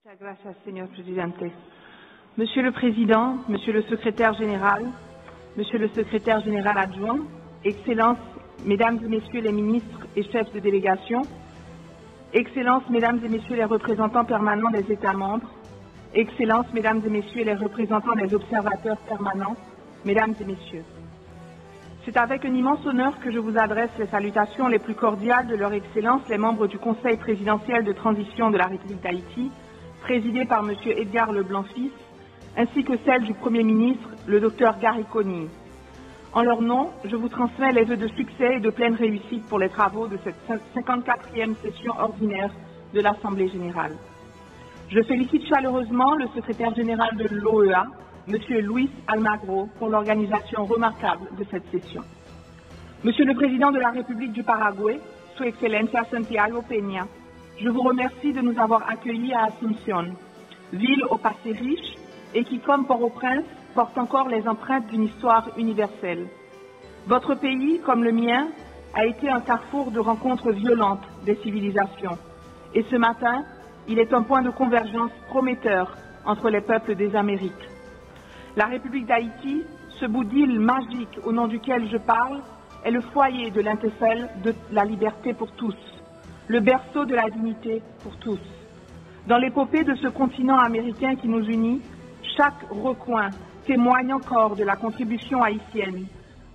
Muchas gracias, señor presidente. Monsieur le Président, Monsieur le Secrétaire général, Monsieur le Secrétaire général adjoint, Excellences, Mesdames et Messieurs les ministres et chefs de délégation, Excellences, Mesdames et Messieurs les représentants permanents des États membres, Excellences, Mesdames et Messieurs les représentants des observateurs permanents, Mesdames et Messieurs. C'est avec un immense honneur que je vous adresse les salutations les plus cordiales de leur Excellence, les membres du Conseil présidentiel de transition de la République d'Haïti, présidé par M. Edgar Leblanc-Fils, ainsi que celle du Premier ministre, le Dr Gary Conille. En leur nom, je vous transmets les vœux de succès et de pleine réussite pour les travaux de cette 54e session ordinaire de l'Assemblée générale. Je félicite chaleureusement le secrétaire général de l'OEA, M. Luis Almagro, pour l'organisation remarquable de cette session. Monsieur le Président de la République du Paraguay, Su Excelencia Santiago Peña, je vous remercie de nous avoir accueillis à Asunción, ville au passé riche et qui, comme Port-au-Prince, porte encore les empreintes d'une histoire universelle. Votre pays, comme le mien, a été un carrefour de rencontres violentes des civilisations. Et ce matin, il est un point de convergence prometteur entre les peuples des Amériques. La République d'Haïti, ce bout d'île magique au nom duquel je parle, est le foyer de l'intercelle de la liberté pour tous, le berceau de la dignité pour tous. Dans l'épopée de ce continent américain qui nous unit, chaque recoin témoigne encore de la contribution haïtienne,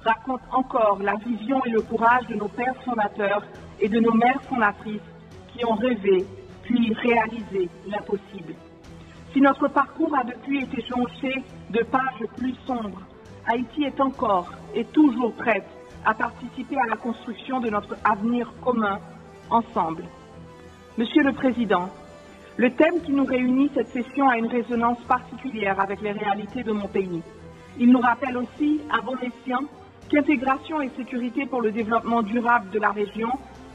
raconte encore la vision et le courage de nos pères fondateurs et de nos mères fondatrices qui ont rêvé puis réalisé l'impossible. Si notre parcours a depuis été jonché de pages plus sombres, Haïti est encore et toujours prête à participer à la construction de notre avenir commun, ensemble. Monsieur le Président, le thème qui nous réunit cette session a une résonance particulière avec les réalités de mon pays. Il nous rappelle aussi, à bon escient, qu'intégration et sécurité pour le développement durable de la région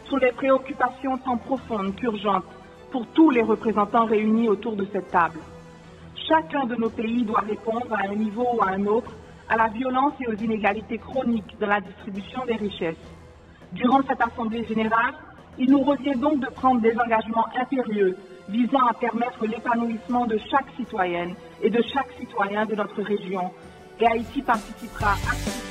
sont des préoccupations tant profondes qu'urgentes pour tous les représentants réunis autour de cette table. Chacun de nos pays doit répondre à un niveau ou à un autre à la violence et aux inégalités chroniques dans la distribution des richesses. Durant cette Assemblée générale, il nous revient donc de prendre des engagements impérieux visant à permettre l'épanouissement de chaque citoyenne et de chaque citoyen de notre région. Et Haïti participera activement